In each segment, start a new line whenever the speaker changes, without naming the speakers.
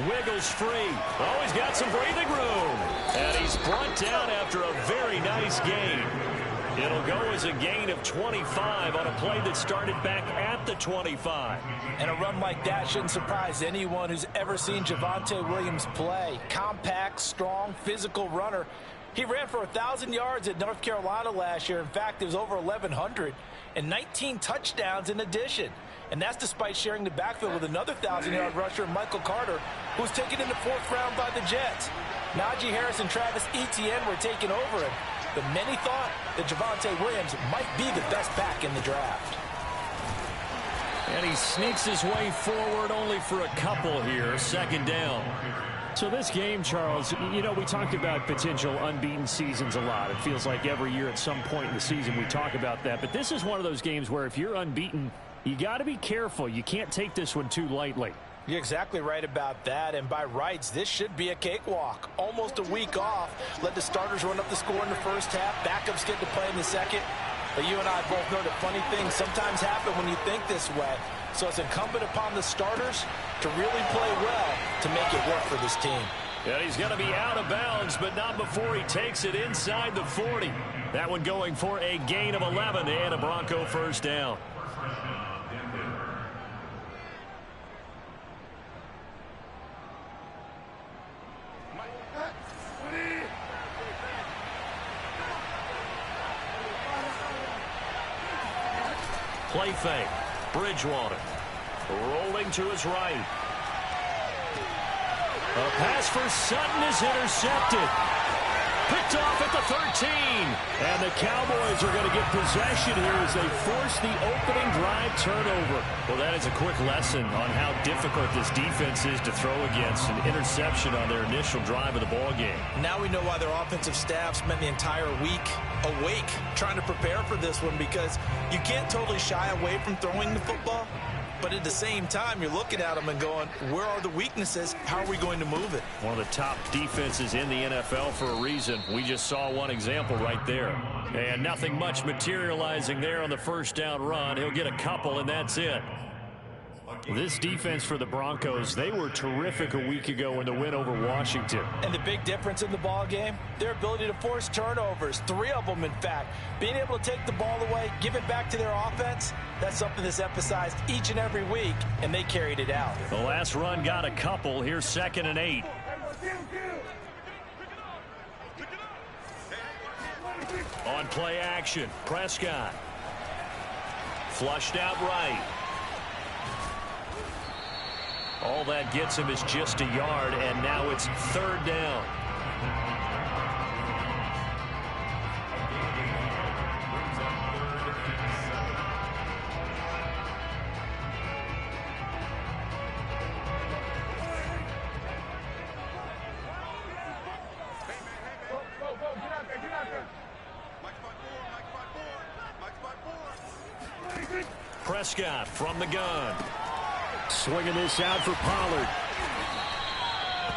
Wiggles free. Oh, he's got some breathing room. And he's brought down after a very nice gain. It'll go as a gain of 25 on a play that started back at the 25.
And a run like that shouldn't surprise anyone who's ever seen Javonte Williams play. Compact, strong, physical runner. He ran for 1,000 yards at North Carolina last year. In fact, it was over 1,100 and 19 touchdowns in addition. And that's despite sharing the backfield with another 1,000-yard rusher, Michael Carter, who was taken in the 4th round by the Jets. Najee Harris and Travis Etienne were taking over him. But many thought that Javonte Williams might be the best back in the draft.
And he sneaks his way forward only for a couple here. 2nd down.
So this game, Charles, you know, we talked about potential unbeaten seasons a lot. It feels like every year at some point in the season we talk about that. But this is one of those games where if you're unbeaten, you got to be careful. You can't take this one too lightly.
You're exactly right about that, and by rights, this should be a cakewalk. Almost a week off. Let the starters run up the score in the first half. Backups get to play in the second. But you and I both know that funny things sometimes happen when you think this way. So it's incumbent upon the starters to really play well to make it work for this team.
And he's going to be out of bounds, but not before he takes it inside the 40. That one going for a gain of 11 and a Bronco first down. Play fake. Bridgewater rolling to his right. A pass for Sutton is intercepted. Picked off at the 13. And the Cowboys are going to get possession here as they force the opening drive turnover. Well, that is a quick lesson on how difficult this defense is to throw against. An interception on their initial drive of the ball game.
Now we know why their offensive staff spent the entire week awake trying to prepare for this one, because you can't totally shy away from throwing the football. But at the same time, you're looking at them and going, where are the weaknesses? How are we going to move it?
One of the top defenses in the NFL for a reason. We just saw one example right there. And nothing much materializing there on the first down run. He'll get a couple, and that's it. This defense for the Broncos, they were terrific a week ago in the win over Washington.
And the big difference in the ball game, their ability to force turnovers, 3 of them in fact. Being able to take the ball away, give it back to their offense, that's something that's emphasized each and every week, and they carried it out.
The last run got a couple. Here's 2nd and 8. On play action, Prescott. Flushed out right. All that gets him is just a yard, and now it's 3rd down. Prescott from the gun.
Swinging this out for Pollard.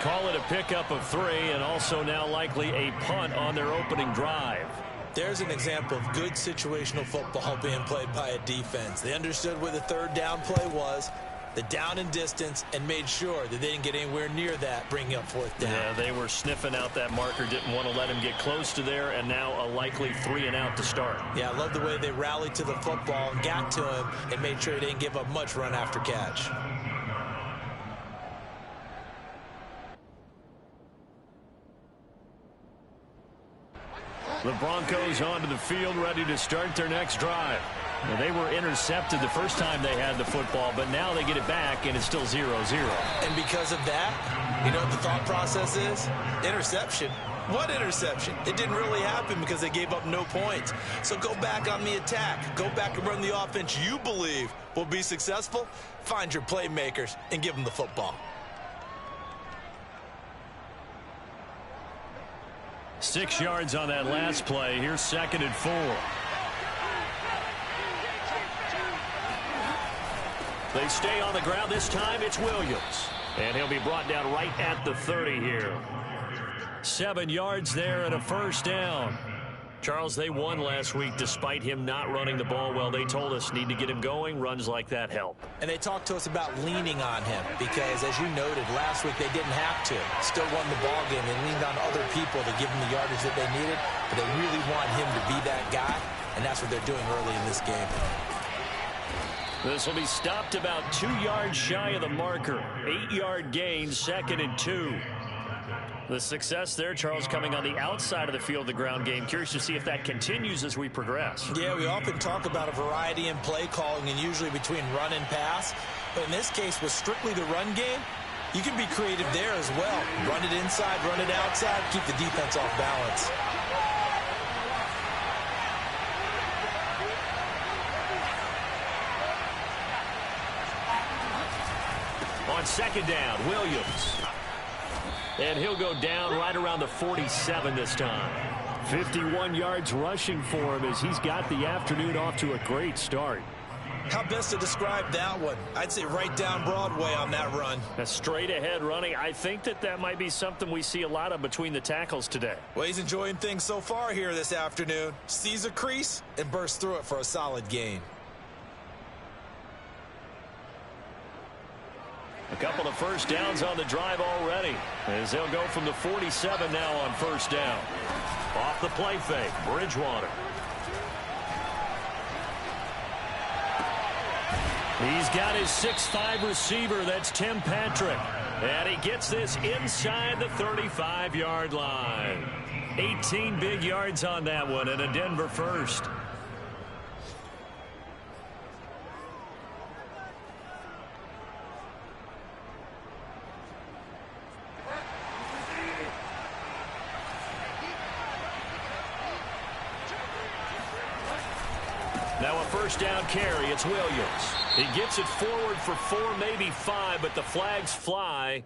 Call it a pickup of 3, and also now likely a punt on their opening drive.
There's an example of good situational football being played by a defense. They understood where the 3rd down play was, the down and distance, and made sure that they didn't get anywhere near that, bringing up 4th down.
Yeah, they were sniffing out that marker, didn't want to let him get close to there, and now a likely 3 and out to start.
Yeah, I love the way they rallied to the football and got to him and made sure he didn't give up much run after catch.
The Broncos onto the field, ready to start their next drive. Well, they were intercepted the first time they had the football, but now they get it back, and it's still 0-0.
And because of that, you know what the thought process is? Interception. What interception? It didn't really happen because they gave up no points. So go back on the attack. Go back and run the offense you believe will be successful. Find your playmakers and give them the football.
6 yards on that last play. Here's 2nd and 4. They stay on the ground. This time it's Williams. And he'll be brought down right at the 30 here. 7 yards there and a first down.
Charles, they won last week despite him not running the ball well. They told us need to get him going. Runs like that help.
And they talked to us about leaning on him because, as you noted, last week they didn't have to. Still won the ball game. They leaned on other people to give them the yardage that they needed, but they really want him to be that guy, and that's what they're doing early in this game.
This will be stopped about 2 yards shy of the marker. 8-yard gain, 2nd and 2. The success there, Charles, coming on the outside of the field, the ground game. Curious to see if that continues as we progress.
Yeah, we often talk about a variety in play calling and usually between run and pass. But in this case, with strictly the run game, you can be creative there as well. Run it inside, run it outside, keep the defense off balance.
On 2nd down, Williams. And he'll go down right around the 47 this time. 51 yards rushing for him as he's got the afternoon off to a great start.
How best to describe that one? I'd say right down Broadway on that run.
A straight ahead running. I think that might be something we see a lot of between the tackles today.
Well, he's enjoying things so far here this afternoon. Sees a crease and bursts through it for a solid gain.
A couple of first downs on the drive already as they'll go from the 47 now on 1st down. Off the play fake, Bridgewater. He's got his 6'5" receiver. That's Tim Patrick. And he gets this inside the 35-yard line. 18 big yards on that one and a Denver first. Now a 1st down carry. It's Williams. He gets it forward for 4, maybe 5, but the flags fly.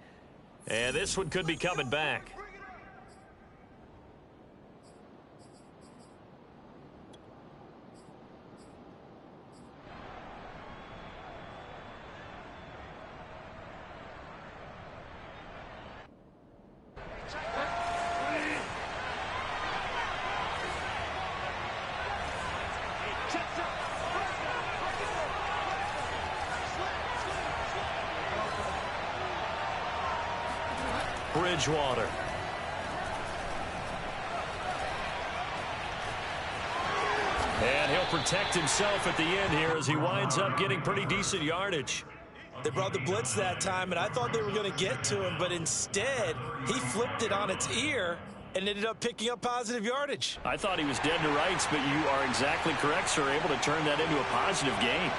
And this one could be coming back. Bridgewater. And he'll protect himself at the end here as he winds up getting pretty decent yardage.
They brought the blitz that time, and I thought they were going to get to him, but instead, he flipped it on its ear and ended up picking up positive yardage.
I thought he was dead to rights, but you are exactly correct, sir, able to turn that into a positive gain.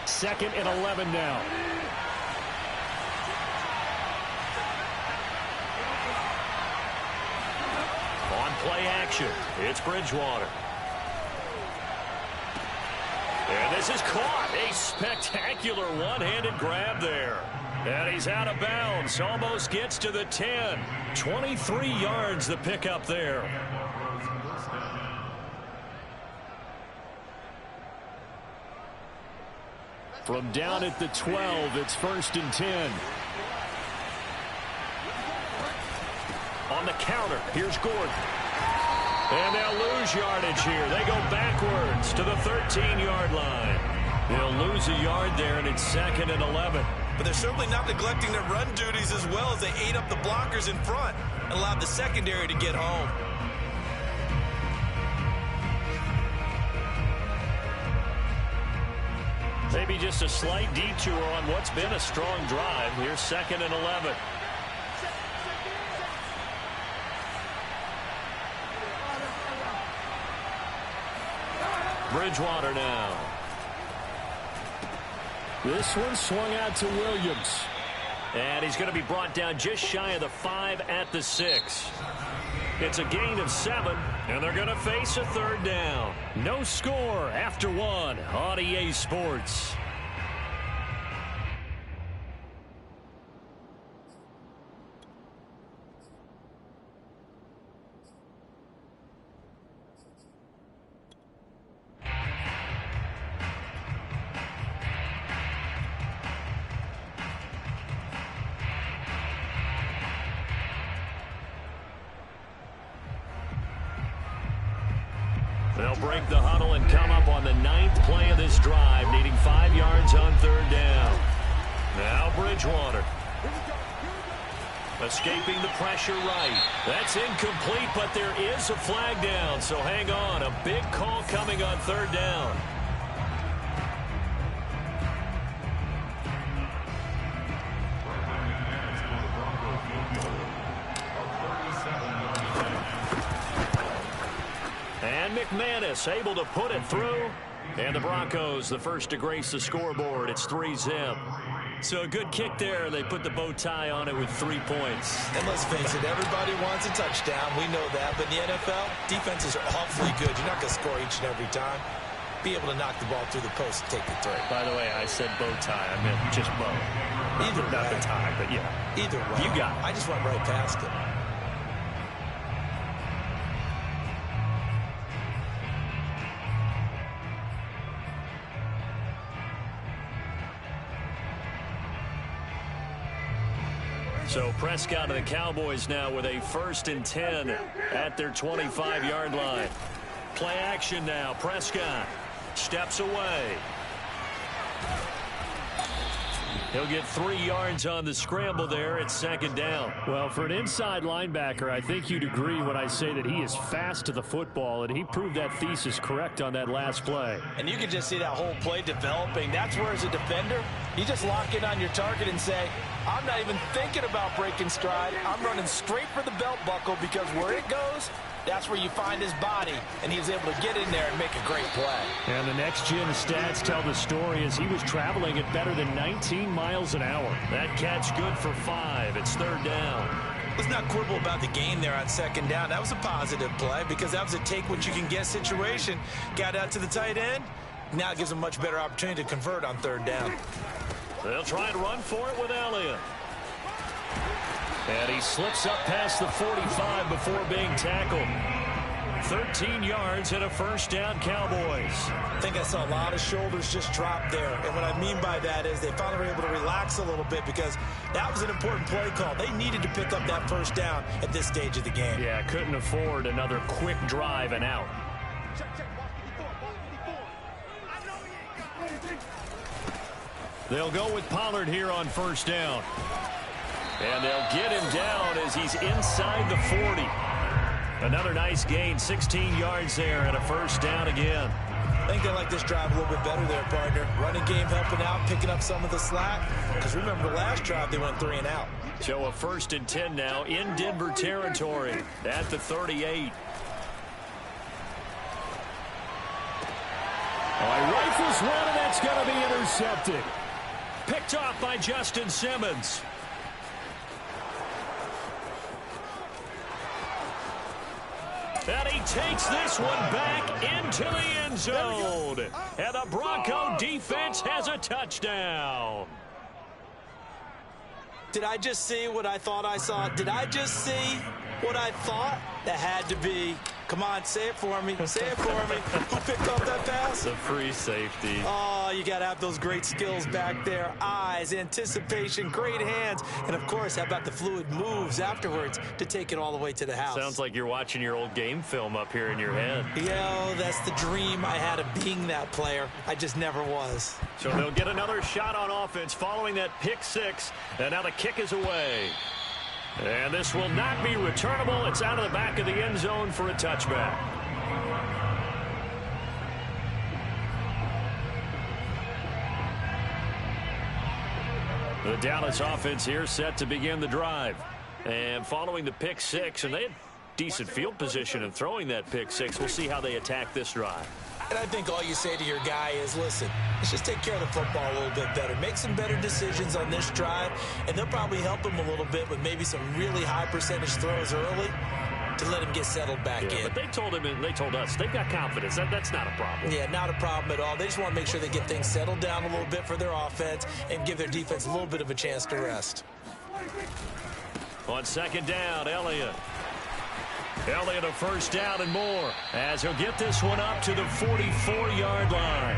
2nd and 11 now. On play action, it's Bridgewater. And this is caught. A spectacular one-handed grab there. And he's out of bounds. Almost gets to the 10. 23 yards the pickup there. From down at the 12, it's 1st and 10. On the counter, here's Gordon. And they'll lose yardage here. They go backwards to the 13-yard line. They'll lose a yard there, and it's 2nd and 11.
But they're certainly not neglecting their run duties as well as they ate up the blockers in front and allowed the secondary to get home.
Maybe just a slight detour on what's been a strong drive. Here's 2nd and 11. Bridgewater now. This one swung out to Williams. And he's going to be brought down just shy of the 5 at the 6. It's a gain of 7, and they're going to face a 3rd down. No score after 1 on EA Sports.
They'll break the huddle and come up on the 9th play of this drive, needing 5 yards on 3rd down. Now Bridgewater. Escaping the pressure right. That's incomplete, but there is a flag down, so hang on. A big call coming on 3rd down. And McManus able to put it through. And the Broncos, the first to grace the scoreboard. It's 3-zip. So a good kick there. They put the bow tie on it with 3 points.
And let's face it, everybody wants a touchdown. We know that. But in the NFL, defenses are awfully good. You're not going to score each and every time. Be able to knock the ball through the post and take the three.
By the way, I said bow tie. I meant just bow.
Either
Not
way.
the tie, but yeah.
Either way.
You got it.
I just went right past it.
So Prescott and the Cowboys now with a 1st and 10 at their 25-yard line. Play action now. Prescott steps away. He'll get 3 yards on the scramble there. It's 2nd down.
Well, for an inside linebacker, I think you'd agree when I say that he is fast to the football, and he proved that thesis correct on that last play.
And you can just see that whole play developing. That's where, as a defender, you just lock in on your target and say, I'm not even thinking about breaking stride. I'm running straight for the belt buckle, because where it goes, that's where you find his body, and he was able to get in there and make a great play.
And the next-gen stats tell the story as he was traveling at better than 19 miles an hour.
That catch good for 5. It's 3rd down.
Let's not quibble about the gain there on 2nd down. That was a positive play, because that was a take-what-you-can-get situation. Got out to the tight end. Now it gives him a much better opportunity to convert on 3rd down.
They'll try and run for it with Elliott. And he slips up past the 45 before being tackled. 13 yards and a 1st down, Cowboys.
I think I saw a lot of shoulders just drop there. And what I mean by that is they finally were able to relax a little bit, because that was an important play call. They needed to pick up that 1st down at this stage of the game.
Yeah, couldn't afford another quick drive and out.
They'll go with Pollard here on 1st down. And they'll get him down as he's inside the 40. Another nice gain, 16 yards there, and a 1st down again.
I think they like this drive a little bit better there, partner. Running game helping out, picking up some of the slack. Because remember, the last drive they went 3 and out.
So a 1st and 10 now in Denver territory at the 38. Oh, he rifles one, and that's going to be intercepted. Picked off by Justin Simmons. And he takes this one back into the end zone. And the Bronco defense has a touchdown.
Did I just see what I thought I saw? Did I just see what I thought? That had to be. Come on, say it for me. Say it for me. Who picked up that pass?
The free safety.
Oh, you got to have those great skills back there. Eyes, anticipation, great hands. And, of course, how about the fluid moves afterwards to take it all the way to the house?
Sounds like you're watching your old game film up here in your head.
Yeah, that's the dream I had of being that player. I just never was.
So they'll get another shot on offense following that pick 6. And now the kick is away. And this will not be returnable. It's out of the back of the end zone for a touchback. The Dallas offense here set to begin the drive. And following the pick 6, and they had decent field position in throwing that pick 6. We'll see how they attack this drive.
And I think all you say to your guy is, listen, let's just take care of the football a little bit better. Make some better decisions on this drive, and they'll probably help him a little bit with maybe some really high percentage throws early to let him get settled back in.
But they told him, and they told us, they've got confidence. That's not a problem.
Yeah, not a problem at all. They just want to make sure they get things settled down a little bit for their offense and give their defense a little bit of a chance to rest.
On 2nd down, Elliott. Elliott a 1st down and more as he'll get this one up to the 44-yard line.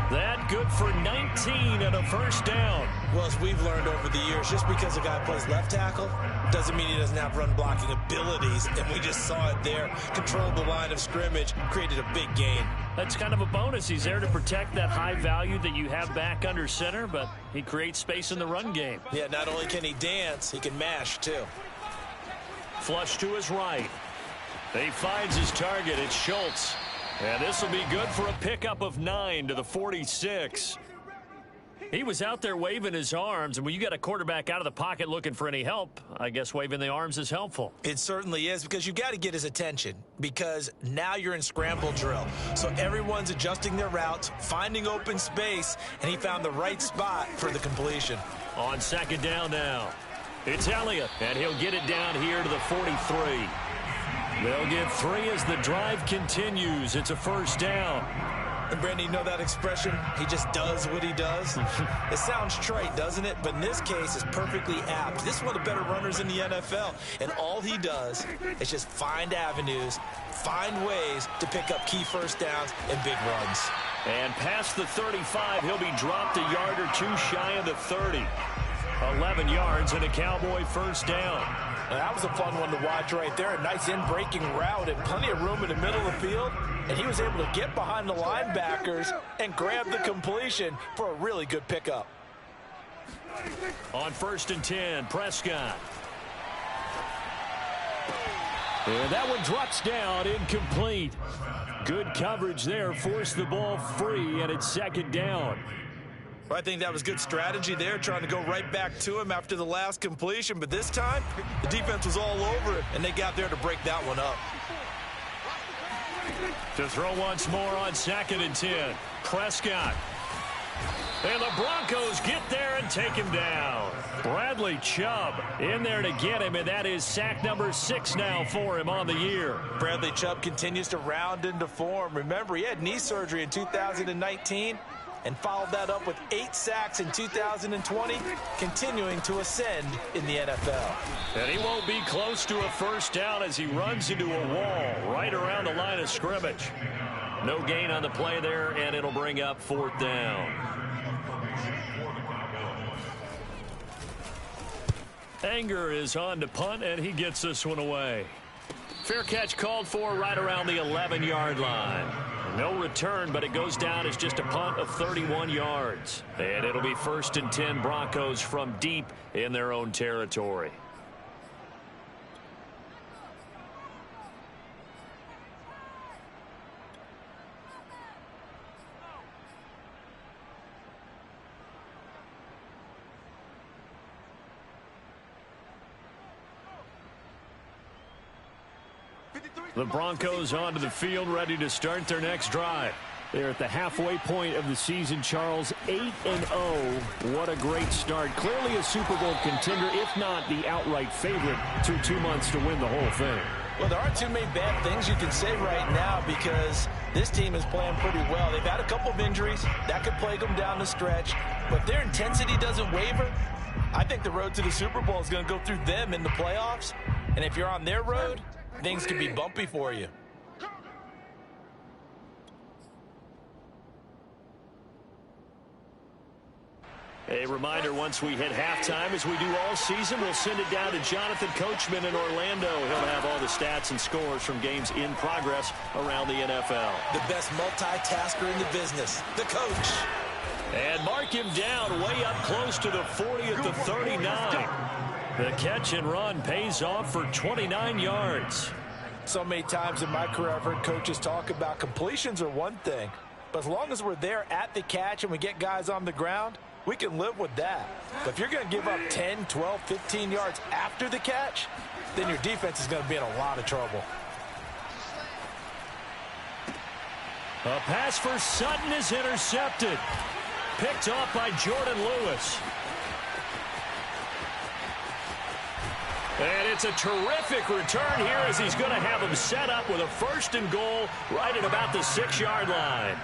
That good for 19 and a first down.
Well, as we've learned over the years, just because a guy plays left tackle doesn't mean he doesn't have run blocking abilities, and we just saw it there. Controlled the line of scrimmage, created a big gain.
That's kind of a bonus. He's there to protect that high value that you have back under center, but he creates space in the run game.
Yeah, not only can he dance, he can mash, too.
Flush to his right.
He finds his target. It's Schultz. And this will be good for a pickup of 9 to the 46.
He was out there waving his arms, and when you got a quarterback out of the pocket looking for any help, I guess waving the arms is helpful.
It certainly is, because you got to get his attention, because now you're in scramble drill. So everyone's adjusting their routes, finding open space, and he found the right spot for the completion.
On second down now, it's Elliott, and he'll get it down here to the 43. They'll get 3 as the drive continues. It's a first down.
And Brandon, you know that expression? He just does what he does. It sounds trite, doesn't it? But in this case, it's perfectly apt. This is one of the better runners in the NFL. And all he does is just find avenues, find ways to pick up key first downs and big runs.
And past the 35, he'll be dropped a yard or two shy of the 30. 11 yards and a Cowboy first down.
That was a fun one to watch right there. A nice in-breaking route and plenty of room in the middle of the field. And he was able to get behind the linebackers and grab the completion for a really good pickup.
On 1st and 10, Prescott. And that one drops down, incomplete. Good coverage there, forced the ball free, and it's second down.
Well, I think that was good strategy there, trying to go right back to him after the last completion. But this time, the defense was all over it, and they got there to break that one up.
To throw once more on 2nd and 10, Prescott. And the Broncos get there and take him down. Bradley Chubb in there to get him, and that is sack number 6 now for him on the year.
Bradley Chubb continues to round into form. Remember, he had knee surgery in 2019. And followed that up with 8 sacks in 2020, continuing to ascend in the NFL.
And he won't be close to a first down as he runs into a wall right around the line of scrimmage. No gain on the play there, and it'll bring up 4th down. Anger is on to punt, and he gets this one away. Fair catch called for right around the 11-yard line. No return, but it goes down as just a punt of 31 yards. And it'll be 1st and 10 Broncos from deep in their own territory. The Broncos onto the field, ready to start their next drive. They're at the halfway point of the season, Charles, 8-0. What a great start. Clearly a Super Bowl contender, if not the outright favorite, through 2 months to win the whole thing.
Well, there aren't too many bad things you can say right now because this team is playing pretty well. They've had a couple of injuries. That could plague them down the stretch. But their intensity doesn't waver. I think the road to the Super Bowl is going to go through them in the playoffs. And if you're on their road, things can be bumpy for you.
A reminder, once we hit halftime, as we do all season, we'll send it down to Jonathan Coachman in Orlando. He'll have all the stats and scores from games in progress around the NFL.
The best multitasker in the business, the coach.
And mark him down way up close to the 40 at the 39. The catch and run pays off for 29 yards.
So many times in my career, I've heard coaches talk about completions are one thing. But as long as we're there at the catch and we get guys on the ground, we can live with that. But if you're going to give up 10, 12, 15 yards after the catch, then your defense is going to be in a lot of trouble.
A pass for Sutton is intercepted. Picked off by Jordan Lewis. And it's a terrific return here as he's going to have him set up with a 1st and goal right at about the 6-yard line.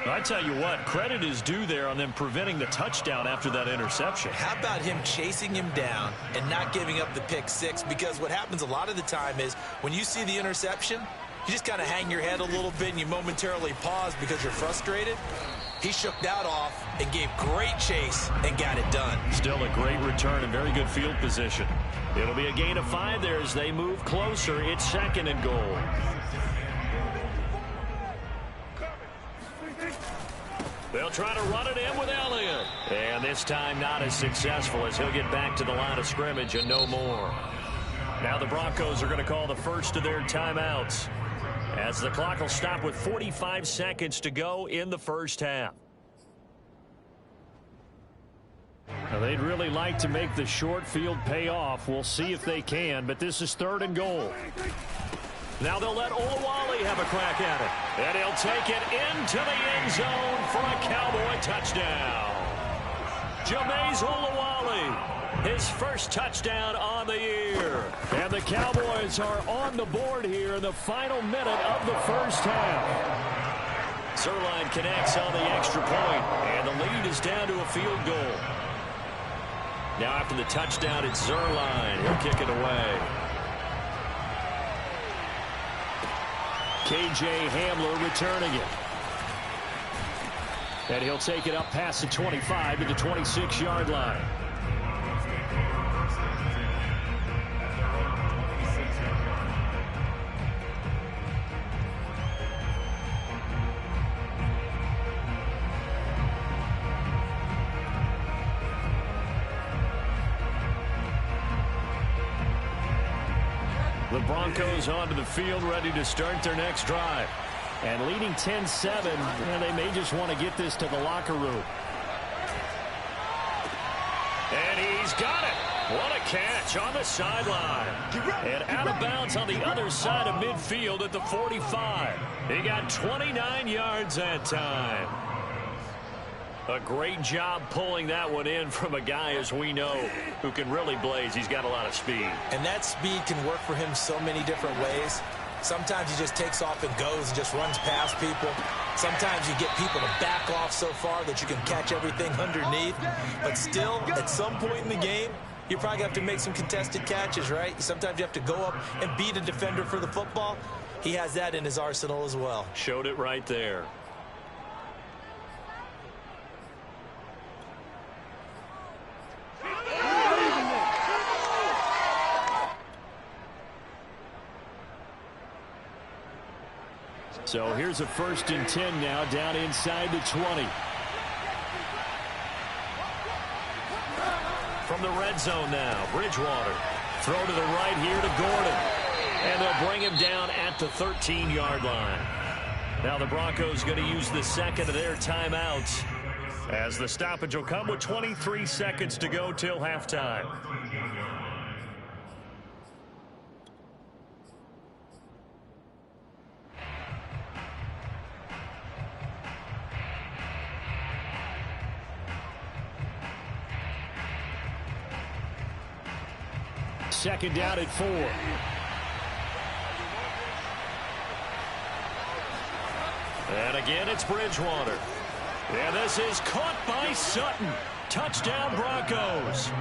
I tell you what, credit is due there on them preventing the touchdown after that interception.
How about him chasing him down and not giving up the pick six? Because what happens a lot of the time is when you see the interception, you just kind of hang your head a little bit and you momentarily pause because you're frustrated. He shook that off and gave great chase and got it done.
Still a great return and very good field position. It'll be a gain of 5 there as they move closer. It's 2nd and goal. They'll try to run it in with Elliott. And this time not as successful as he'll get back to the line of scrimmage and no more. Now the Broncos are going to call the first of their timeouts, as the clock will stop with 45 seconds to go in the first half. Now they'd really like to make the short field pay off. We'll see if they can, but this is 3rd and goal. Now they'll let Olawale have a crack at it. And he'll take it into the end zone for a Cowboy touchdown. Jameis Olawale, his first touchdown on the year. And the Cowboys are on the board here in the final minute of the first half. Zerline connects on the extra point, and the lead is down to a field goal. Now after the touchdown, it's Zerline. He'll kick it away. K.J. Hamler returning it. And he'll take it up past the 25 to the 26-yard line. The Broncos onto the field, ready to start their next drive. And leading 10-7, and they may just want to get this to the locker room. And he's got it. What a catch on the sideline. And out of bounds on the other side of midfield at the 45. He got 29 yards that time. A great job pulling that one in from a guy, as we know, who can really blaze. He's got a lot of speed.
And that speed can work for him so many different ways. Sometimes he just takes off and goes and just runs past people. Sometimes you get people to back off so far that you can catch everything underneath. But still, at some point in the game, you probably have to make some contested catches, right? Sometimes you have to go up and beat a defender for the football. He has that in his arsenal as well.
Showed it right there. So here's a 1st and 10 now, down inside the 20. From the red zone now, Bridgewater. Throw to the right here to Gordon. And they'll bring him down at the 13-yard line. Now the Broncos going to use the 2nd of their timeouts, as the stoppage will come with 23 seconds to go till halftime. Second down at 4. And again, it's Bridgewater. And this is caught by Sutton. Touchdown, Broncos.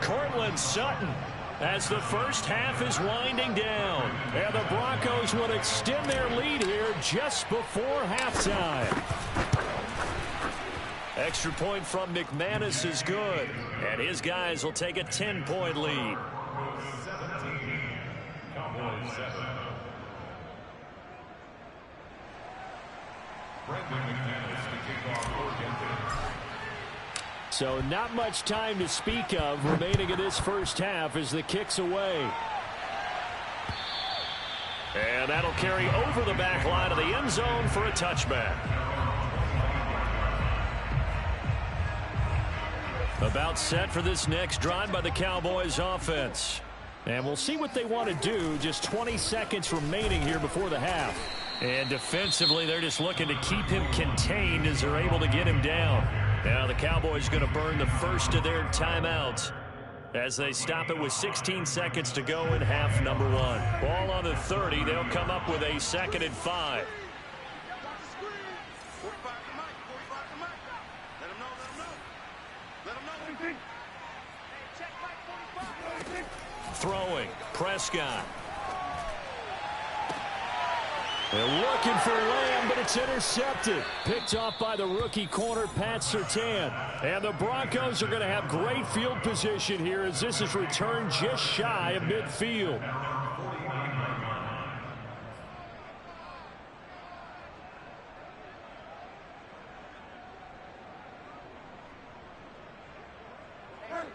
Cortland Sutton, as the first half is winding down. And the Broncos will extend their lead here just before halftime. Extra point from McManus is good, and his guys will take a 10-point lead. So not much time to speak of remaining in this first half as the kick's away. And that'll carry over the back line of the end zone for a touchback. About set for this next drive by the Cowboys offense. And we'll see what they want to do. Just 20 seconds remaining here before the half. And defensively, they're just looking to keep him contained as they're able to get him down. Now the Cowboys going to burn the first of their timeouts as they stop it with 16 seconds to go in half number 1. Ball on the 30. They'll come up with a 2nd and 5. Throwing, Prescott. They're looking for Lamb, but it's intercepted. Picked off by the rookie corner, Pat Surtain. And the Broncos are going to have great field position here as this is returned just shy of midfield.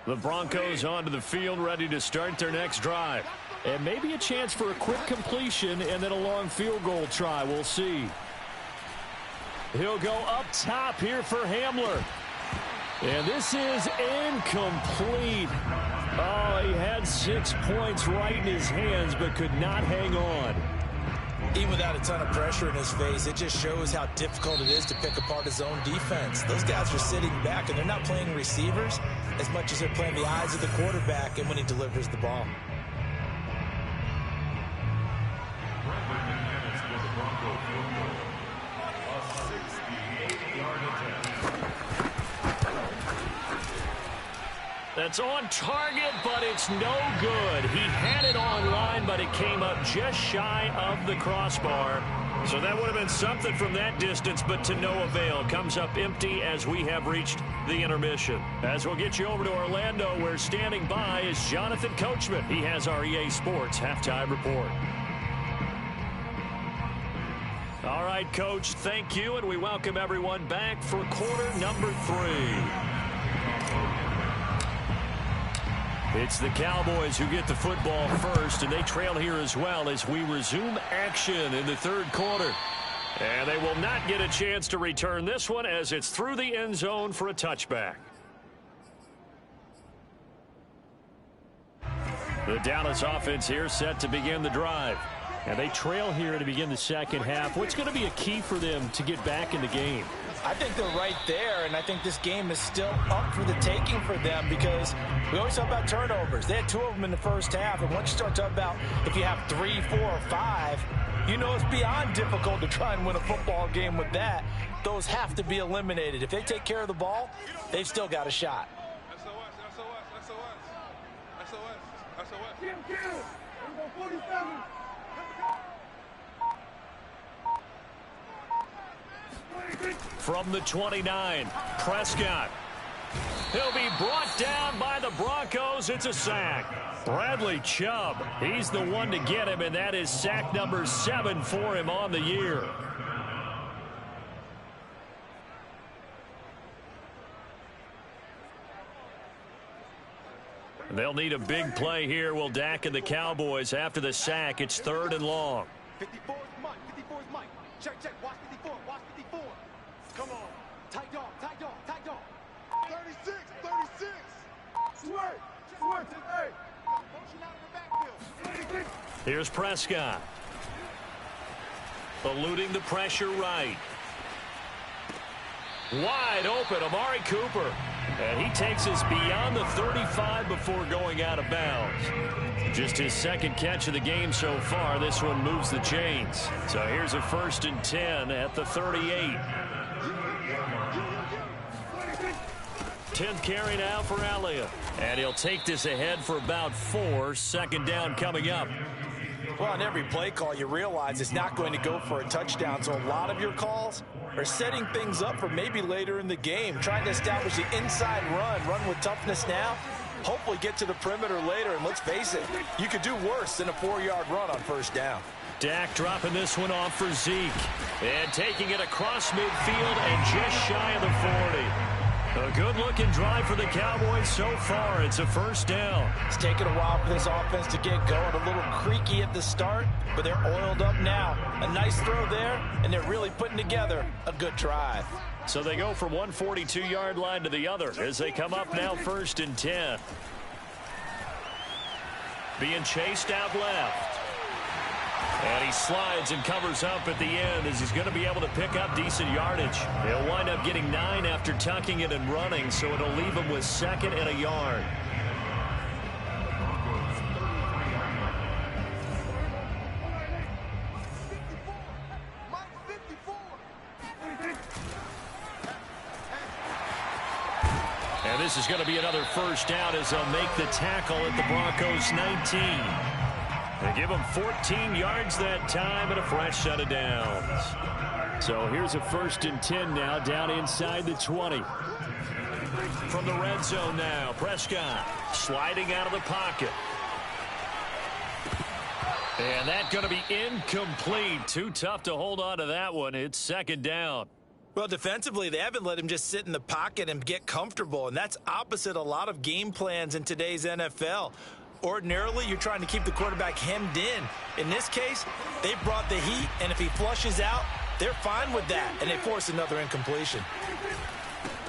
The Broncos onto the field, ready to start their next drive. And maybe a chance for a quick completion and then a long field goal try. We'll see. He'll go up top here for Hamler. And this is incomplete. Oh, he had 6 points right in his hands but could not hang on.
Even without a ton of pressure in his face, it just shows how difficult it is to pick apart his own defense. Those guys are sitting back, and they're not playing receivers as much as they're playing the eyes of the quarterback and when he delivers the ball.
That's on target, but it's no good. He had it on line, but it came up just shy of the crossbar. So that would have been something from that distance, but to no avail. Comes up empty as we have reached the intermission. As we'll get you over to Orlando, where standing by is Jonathan Coachman. He has our EA Sports halftime report. All right, Coach, thank you, and we welcome everyone back for quarter number 3. It's the Cowboys who get the football first, and they trail here as well as we resume action in the third quarter. And they will not get a chance to return this one as it's through the end zone for a touchback. The Dallas offense here set to begin the drive. And they trail here to begin the second half. What's going to be a key for them to get back in the game?
I think they're right there, and I think this game is still up for the taking for them because we always talk about turnovers. They had 2 of them in the first half, and once you start talking about if you have 3, 4, or 5, you know it's beyond difficult to try and win a football game with that. Those have to be eliminated. If they take care of the ball, they've still got a shot.
From the 29, Prescott. He'll be brought down by the Broncos. It's a sack. Bradley Chubb, he's the one to get him, and that is sack number 7 for him on the year. They'll need a big play here. Will Dak and the Cowboys after the sack. It's 3rd and long.
54 is Mike. 54 is Mike. Check, check. Watch 54. Watch 54. Come on. Tight dog. Tight dog. Tight dog. 36. 36. Swerve. Swerve. Hey. Motion out of the backfield.
Here's Prescott. Eluding the pressure right. Wide open, Amari Cooper. And he takes us beyond the 35 before going out of bounds. Just his second catch of the game so far. This one moves the chains. So here's a 1st and 10 at the 38. 10th carry now for Elliott. And he'll take this ahead for about 4. 2nd down coming up.
Well, on every play call, you realize it's not going to go for a touchdown. So a lot of your calls are setting things up for maybe later in the game, trying to establish the inside run with toughness now, hopefully get to the perimeter later. And let's face it, you could do worse than a 4-yard run on 1st down.
Dak dropping this one off for Zeke. And taking it across midfield and just shy of the 40. A good-looking drive for the Cowboys so far. It's a 1st down.
It's taken a while for this offense to get going. A little creaky at the start, but they're oiled up now. A nice throw there, and they're really putting together a good drive.
So they go from one 42-yard line to the other as they come up now 1st and 10. Being chased out left. And he slides and covers up at the end as he's going to be able to pick up decent yardage. He'll wind up getting 9 after tucking it and running, so it'll leave him with 2nd and a yard. And this is going to be another 1st down as they'll make the tackle at the Broncos' 19.
They give him 14 yards that time and a fresh set of downs. So here's a 1st and 10 now, down inside the 20. From the red zone now, Prescott sliding out of the pocket. And that's going to be incomplete. Too tough to hold on to that one. It's 2nd down.
Well, defensively, they haven't let him just sit in the pocket and get comfortable, and that's opposite a lot of game plans in today's NFL. Ordinarily, you're trying to keep the quarterback hemmed in. In this case, they brought the heat, and if he flushes out, they're fine with that, and they force another incompletion.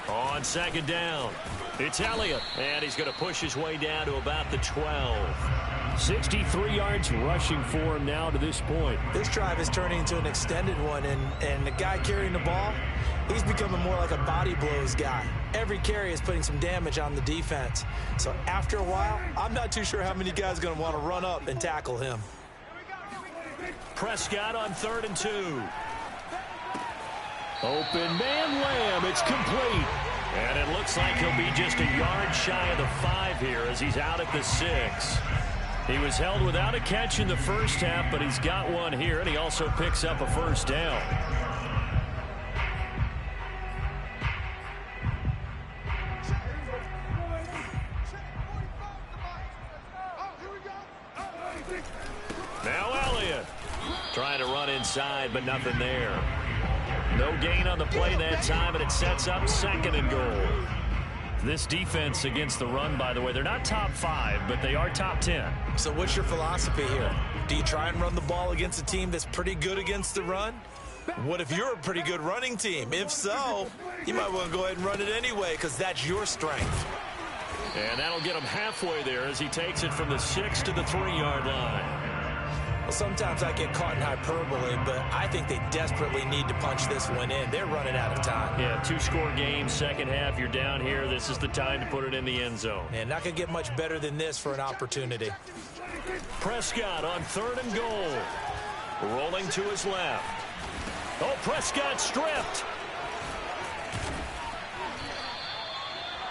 On 2nd down, it's Elliott, and he's going to push his way down to about the 12. 63 yards rushing for him now to this point.
This drive is turning into an extended one, and the guy carrying the ball, he's becoming more like a body blows guy. Every carry is putting some damage on the defense. So after a while, I'm not too sure how many guys are going to want to run up and tackle him.
Prescott on 3rd and 2. Open man Lamb, it's complete. And it looks like he'll be just a yard shy of the 5 here as he's out at the 6. He was held without a catch in the first half, but he's got one here, and he also picks up a 1st down. Now Elliott trying to run inside, but nothing there. No gain on the play that time, and it sets up 2nd and goal. This defense against the run, by the way, they're not top 5, but they are top 10.
So what's your philosophy here? Do you try and run the ball against a team that's pretty good against the run? What if you're a pretty good running team? If so, you might want to go ahead and run it anyway because that's your strength.
And that'll get him halfway there as he takes it from the 6 to the 3-yard line.
Well, sometimes I get caught in hyperbole, but I think they desperately need to punch this one in. They're running out of time.
Yeah, 2-score game, second half, you're down here. This is the time to put it in the end zone.
And not going to get much better than this for an opportunity.
Prescott on 3rd and goal. Rolling to his left. Oh, Prescott stripped.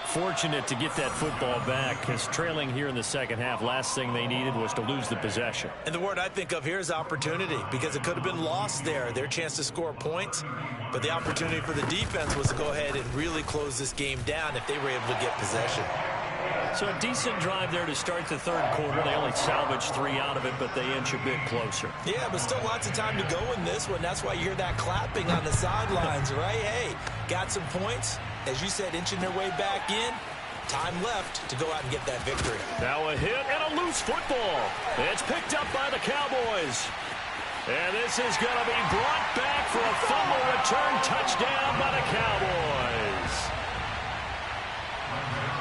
Fortunate to get that football back because trailing here in the second half, last thing they needed was to lose the possession.
And the word I think of here is opportunity because it could have been lost there, their chance to score points. But the opportunity for the defense was to go ahead and really close this game down if they were able to get possession.
So a decent drive there to start the third quarter. They only salvaged 3 out of it, but they inch a bit closer.
Yeah, but still lots of time to go in this one. That's why you hear that clapping on the sidelines, right? Hey, got some points. As you said, inching their way back in. Time left to go out and get that victory.
Now a hit and a loose football. It's picked up by the Cowboys. And this is going to be brought back for a fumble return touchdown by the Cowboys.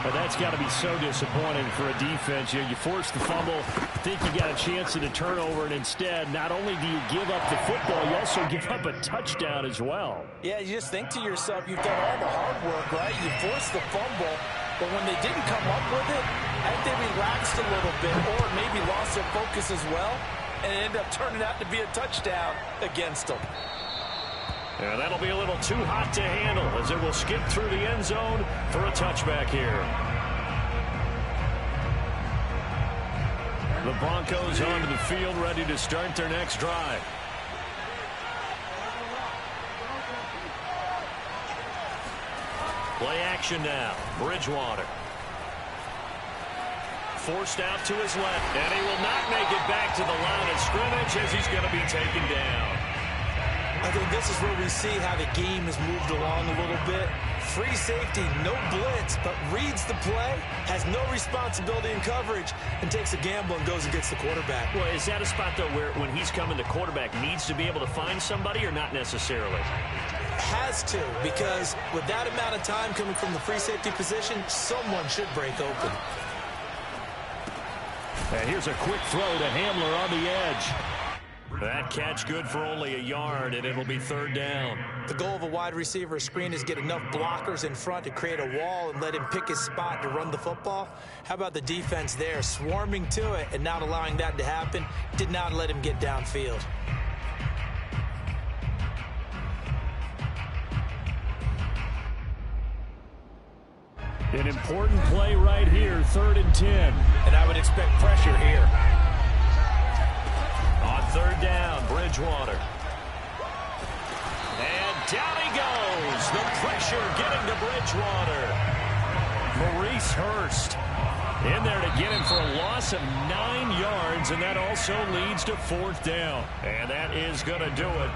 But that's got to be so disappointing for a defense. You force the fumble, think you got a chance at a turnover, and instead, not only do you give up the football, you also give up a touchdown as well.
Yeah, you just think to yourself, you've done all the hard work, right? You forced the fumble, but when they didn't come up with it, I think they relaxed a little bit or maybe lost their focus as well, and it ended up turning out to be a touchdown against them.
And that'll be a little too hot to handle as it will skip through the end zone for a touchback here. The Broncos onto the field ready to start their next drive. Play action now. Bridgewater. Forced out to his left, and he will not make it back to the line of scrimmage as he's going to be taken down.
I think this is where we see how the game has moved along a little bit. Free safety, no blitz, but reads the play, has no responsibility in coverage, and takes a gamble and goes and gets the quarterback.
Well, is that a spot, though, where when he's coming, the quarterback needs to be able to find somebody or not necessarily?
Has to, because with that amount of time coming from the free safety position, someone should break open.
And here's a quick throw to Hamler on the edge. That catch good for only a yard, and it'll be third down.
The goal of a wide receiver screen is get enough blockers in front to create a wall and let him pick his spot to run the football. How about the defense there, swarming to it and not allowing that to happen? Did not let him get downfield.
An important play right here, 3rd and 10.
And I would expect pressure here.
Third down, Bridgewater. And down he goes. The pressure getting to Bridgewater. Maurice Hurst in there to get him for a loss of 9 yards, and that also leads to fourth down. And that is going to do it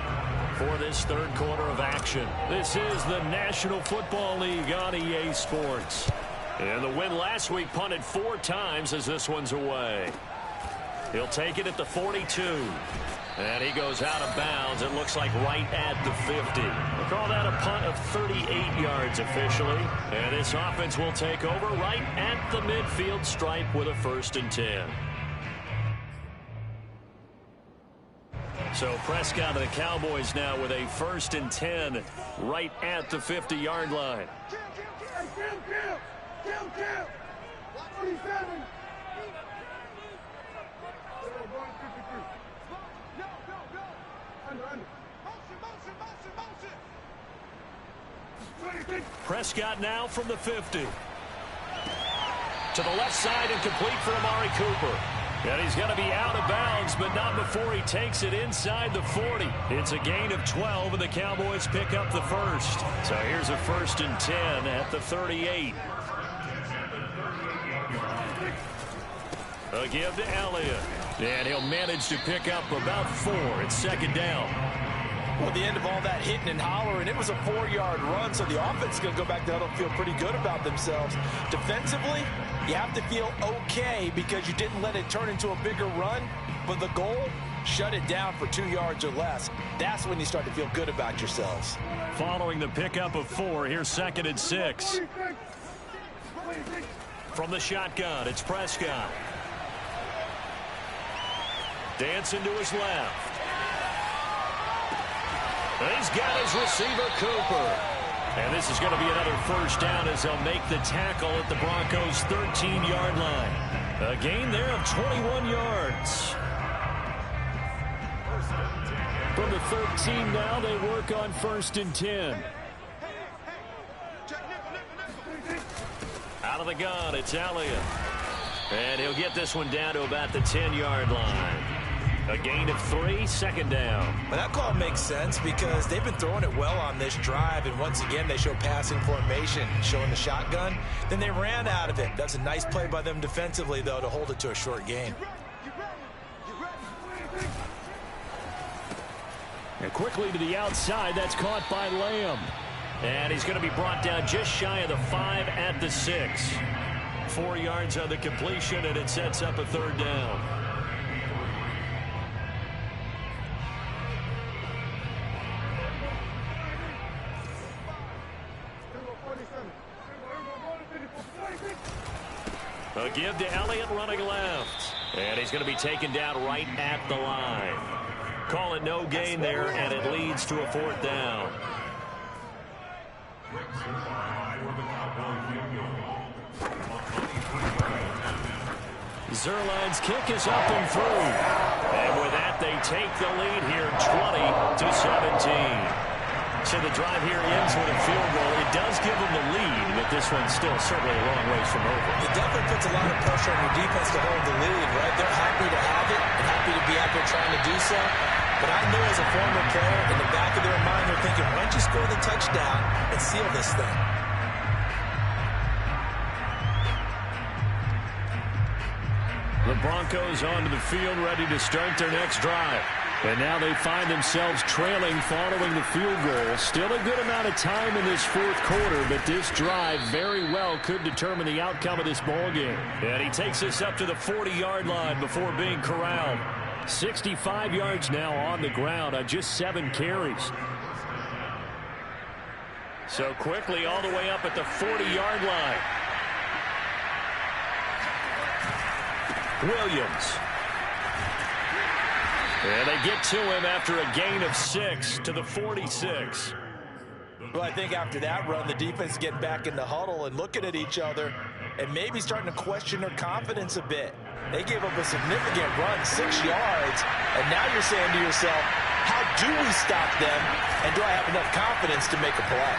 for this third quarter of action. This is the National Football League on EA Sports. And the win last week punted 4 times as this one's away. He'll take it at the 42. And he goes out of bounds. It looks like right at the 50. We'll call that a punt of 38 yards officially. And this offense will take over right at the midfield stripe with a 1st and 10. So Prescott and the Cowboys now with a 1st and 10 right at the 50-yard line.
Kill. 47.
Prescott now from the 50. To the left side and complete for Amari Cooper. And he's going to be out of bounds, but not before he takes it inside the 40. It's a gain of 12, and the Cowboys pick up the first. So here's a 1st and 10 at the 38. A give to Elliott. And he'll manage to pick up about 4. It's 2nd down.
Well, at the end of all that hitting and hollering, it was a 4-yard run, so the offense is going to go back to huddle and feel pretty good about themselves. Defensively, you have to feel okay because you didn't let it turn into a bigger run, but the goal, shut it down for 2 yards or less. That's when you start to feel good about yourselves.
Following the pickup of 4, here's 2nd and 6. From the shotgun, it's Prescott. Dancing to his left. And he's got his receiver, Cooper. And this is going to be another 1st down as they'll make the tackle at the Broncos' 13-yard line. A gain there of 21 yards. From the 13 now, they work on 1st and 10. Out of the gun, it's Elliott. And he'll get this one down to about the 10-yard line. A gain of 3, 2nd down.
Well, that call makes sense because they've been throwing it well on this drive, and once again they show passing formation, showing the shotgun. Then they ran out of it. That's a nice play by them defensively, though, to hold it to a short gain.
And quickly to the outside, that's caught by Lamb. And he's going to be brought down just shy of the 5 at the 6. 4 yards on the completion, and it sets up a 3rd down. A give to Elliott running left. And he's going to be taken down right at the line. Call it no gain there, and it leads to a 4th down. Zerline's kick is up and through. And with that, they take the lead here 20-17. So the drive here ends with a field goal. It does give them the lead, but this one's still certainly a long ways from over.
It definitely puts a lot of pressure on your defense to hold the lead, right? They're happy to have it and happy to be out there trying to do so. But I know as a former player, in the back of their mind, they're thinking, why don't you score the touchdown and seal this thing?
The Broncos onto the field, ready to start their next drive. And now they find themselves trailing following the field goal. Still a good amount of time in this 4th quarter, but this drive very well could determine the outcome of this ballgame. And he takes us up to the 40-yard line before being corralled. 65 yards now on the ground on just 7 carries. So quickly all the way up at the 40-yard line. Williams. And they get to him after a gain of 6 to the 46.
Well, I think after that run, the defense is getting back in the huddle and looking at each other and maybe starting to question their confidence a bit. They gave up a significant run, 6 yards, and now you're saying to yourself, how do we stop them, and do I have enough confidence to make a play?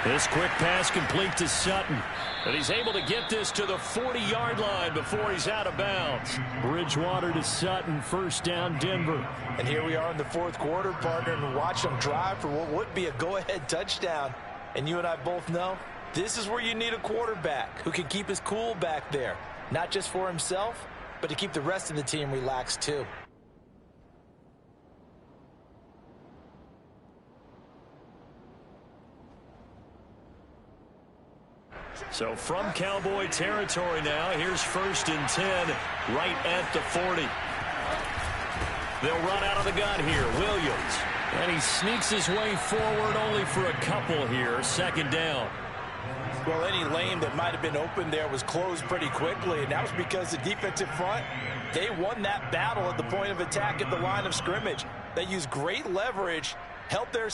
This quick pass complete to Sutton. And he's able to get this to the 40-yard line before he's out of bounds. Bridgewater to Sutton, first down Denver.
And here we are in the fourth quarter, partner, and watch them drive for what would be a go-ahead touchdown. And you and I both know this is where you need a quarterback who can keep his cool back there. Not just for himself, but to keep the rest of the team relaxed too.
So from Cowboy territory now, here's 1st and 10 right at the 40. They'll run out of the gun here. Williams. And he sneaks his way forward only for a couple here. 2nd down.
Well, any lane that might have been open there was closed pretty quickly, and that was because the defensive front, they won that battle at the point of attack at the line of scrimmage. They used great leverage, helped their...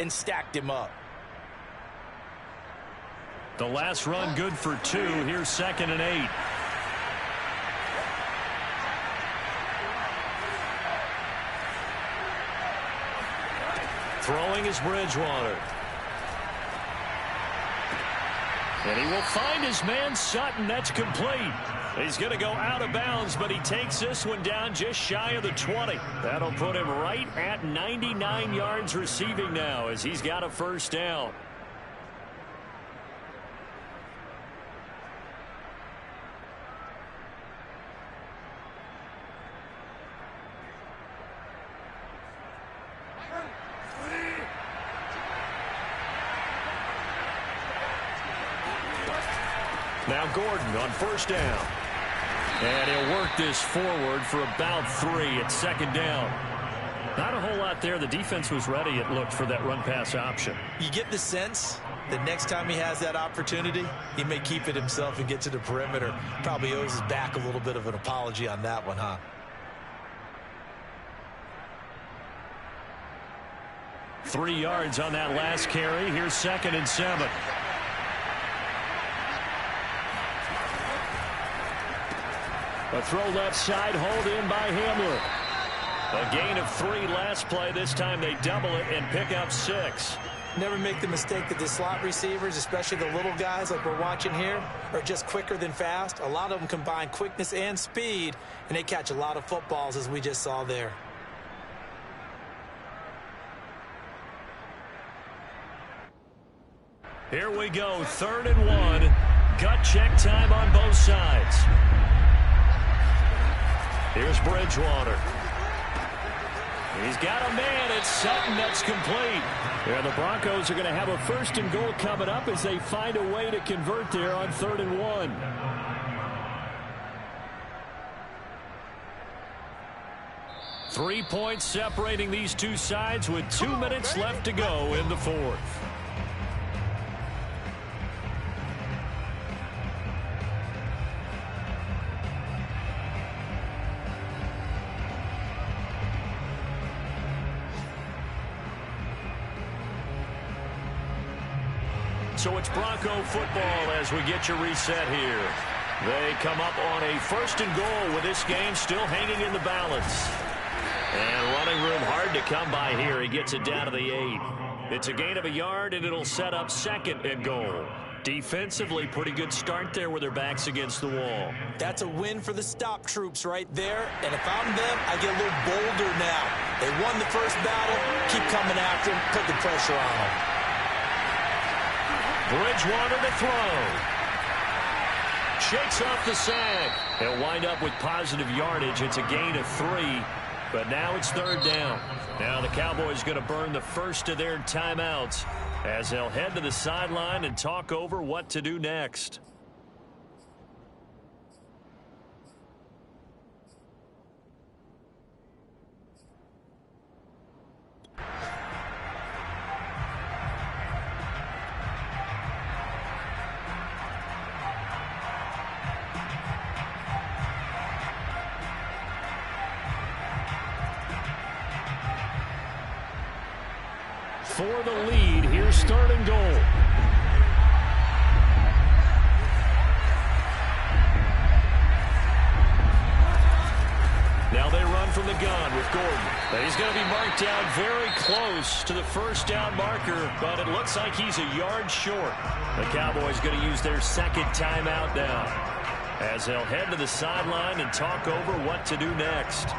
and stacked him up.
The last run good for 2. Here's 2nd and 8. Throwing is Bridgewater. And he will find his man Sutton. That's complete. He's going to go out of bounds, but he takes this one down just shy of the 20. That'll put him right at 99 yards receiving now as he's got a first down. Now Gordon on first down. And he'll work this forward for about 3 at 2nd down. Not a whole lot there. The defense was ready, it looked, for that run-pass option.
You get the sense that next time he has that opportunity, he may keep it himself and get to the perimeter. Probably owes his back a little bit of an apology on that one, huh?
Three yards on that last carry. Here's 2nd and 7. A throw left side, hauled in by Hamler. A gain of 3 last play. This time they double it and pick up 6.
Never make the mistake that the slot receivers, especially the little guys like we're watching here, are just quicker than fast. A lot of them combine quickness and speed, and they catch a lot of footballs, as we just saw there.
Here we go, 3rd and 1. Gut check time on both sides. Here's Bridgewater. He's got a man. It's Sutton. That's complete. Yeah, the Broncos are going to have a 1st and goal coming up as they find a way to convert there on 3rd and 1. Three points separating these two sides with 2 minutes left to go in the 4th. So it's Bronco football as we get you reset here. They come up on a 1st and goal with this game still hanging in the balance. And running room hard to come by here. He gets it down to the 8. It's a gain of a yard, and it'll set up 2nd and goal. Defensively, pretty good start there with their backs against the wall.
That's a win for the stop troops right there. And if I'm them, I get a little bolder now. They won the first battle. Keep coming after them. Put the pressure on them.
Bridgewater to throw. Shakes off the sack. He'll wind up with positive yardage. It's a gain of 3, but now it's 3rd down. Now the Cowboys going to burn the first of their timeouts as they'll head to the sideline and talk over what to do next. For the lead, here's 3rd and goal. Now they run from the gun with Gordon. He's going to be marked down very close to the 1st down marker, but it looks like he's a yard short. The Cowboys going to use their 2nd timeout now as they'll head to the sideline and talk over what to do next.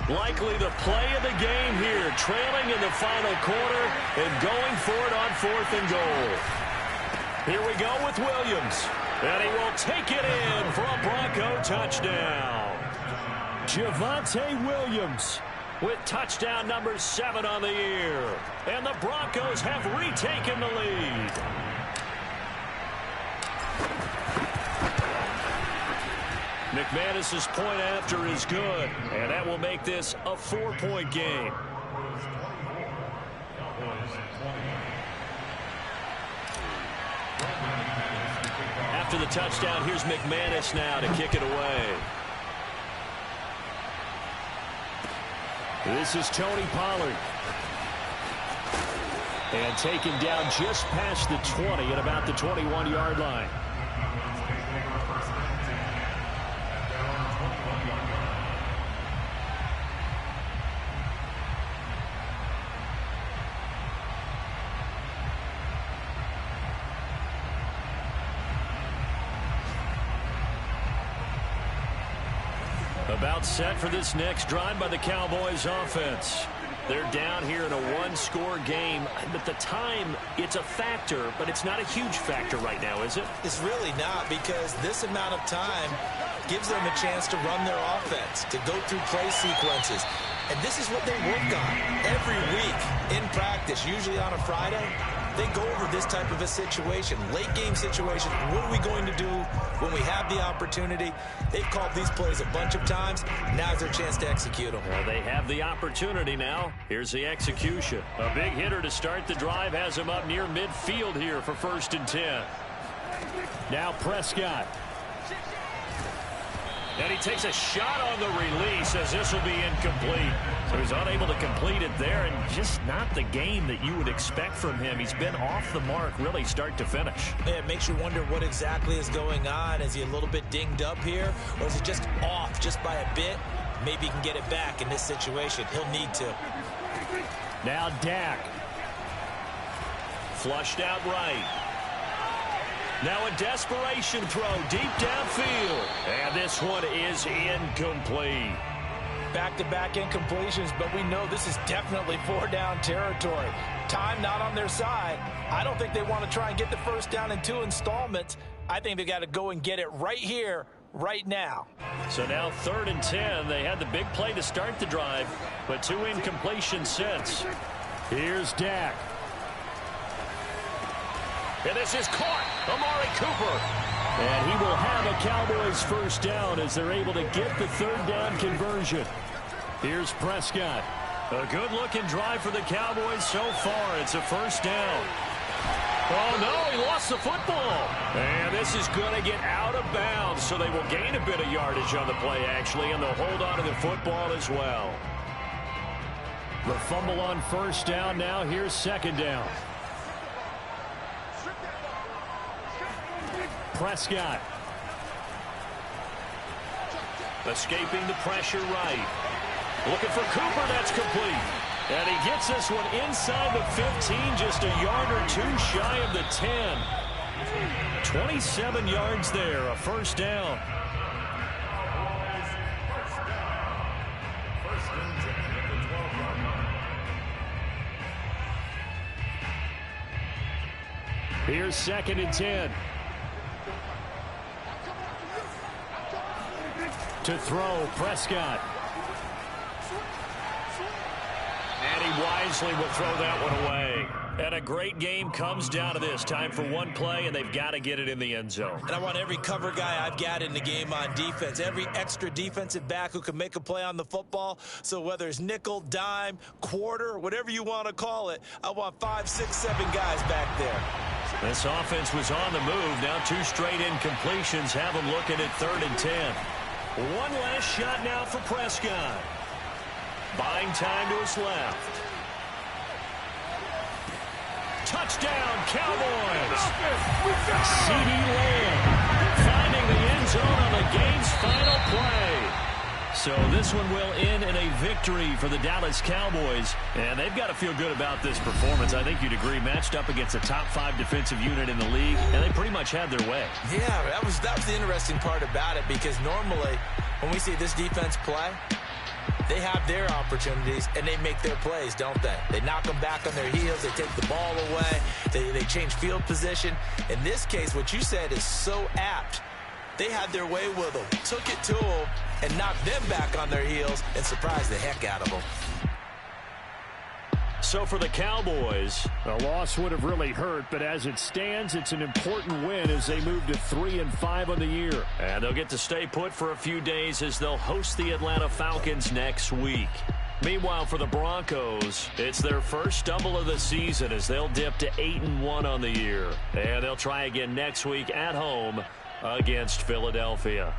Likely the play of the game here, trailing in the final quarter and going for it on 4th and goal. Here we go with Williams, and he will take it in for a Bronco touchdown. Javonte Williams with touchdown number 7 on the year, and the Broncos have retaken the lead.
McManus's point after is good, and that will make this a 4-point game. After the touchdown, here's McManus now to kick it away.
This is Tony Pollard. And taken down just past the 20 at about the 21-yard line. About set for this next drive by the Cowboys offense. They're down here in a one-score game. But the time, it's a factor, but it's not a huge factor right now, is it?
It's really not, because this amount of time gives them a chance to run their offense, to go through play sequences. And this is what they work on every week in practice, usually on a Friday. They go over this type of a situation, late game situation. What are we going to do when we have the opportunity? They've called these plays a bunch of times. Now's their chance to execute them.
Well, they have the opportunity now. Here's the execution. A big hitter to start the drive has him up near midfield here for 1st and 10.
Now Prescott.
And he takes a shot on the release as this will be incomplete. So he's unable to complete it there, and just not the game that you would expect from him. He's been off the mark really start to finish.
Yeah, it makes you wonder what exactly is going on. Is he a little bit dinged up here, or is it just off just by a bit? Maybe he can get it back in this situation. He'll need to.
Now Dak.
Flushed out right. Now a desperation throw deep downfield. And this one is incomplete.
Back-to-back incompletions, but we know this is definitely 4-down territory. Time not on their side. I don't think they want to try and get the first down in 2 installments. I think they got to go and get it right here, right now.
So now 3rd and 10. They had the big play to start the drive, but 2 incompletions since.
Here's Dak.
And this is caught. Amari Cooper.
And he will have a Cowboys first down as they're able to get the 3rd down conversion. Here's Prescott.
A good-looking drive for the Cowboys so far. It's a 1st down. Oh, no, he lost the football. And this is going to get out of bounds, so they will gain a bit of yardage on the play, actually, and they'll hold on to the football as well.
The fumble on 1st down. Now here's 2nd down. Prescott.
Escaping the pressure right. Looking for Cooper. That's complete. And he gets this one inside the 15, just a yard or 2 shy of the 10. 27 yards there, a 1st down.
Here's 2nd and 10. To throw, Prescott.
And he wisely will throw that one away. And a great game comes down to this. Time for one play, and they've got to get it in the end zone.
And I want every cover guy I've got in the game on defense, every extra defensive back who can make a play on the football. So whether it's nickel, dime, quarter, whatever you want to call it, I want 5, 6, 7 guys back there.
This offense was on the move. Now 2 straight incompletions have them looking at 3rd and 10. One last shot now for Prescott. Buying time to his left. Touchdown, Cowboys.
CeeDee Lamb
finding the end zone on the game's final play. So this one will end in a victory for the Dallas Cowboys. And they've got to feel good about this performance. I think you'd agree, matched up against a top 5 defensive unit in the league, and they pretty much had their way.
Yeah, that was the interesting part about it, because normally when we see this defense play, they have their opportunities, and they make their plays, don't they? They knock them back on their heels. They take the ball away. They change field position. In this case, what you said is so apt. They had their way with them, took it to them, and knocked them back on their heels and surprised the heck out of them.
So for the Cowboys,
a loss would have really hurt, but as it stands, it's an important win as they move to 3-5 on the year.
And they'll get to stay put for a few days as they'll host the Atlanta Falcons next week. Meanwhile, for the Broncos, it's their first stumble of the season as they'll dip to 8-1 on the year. And they'll try again next week at home against Philadelphia.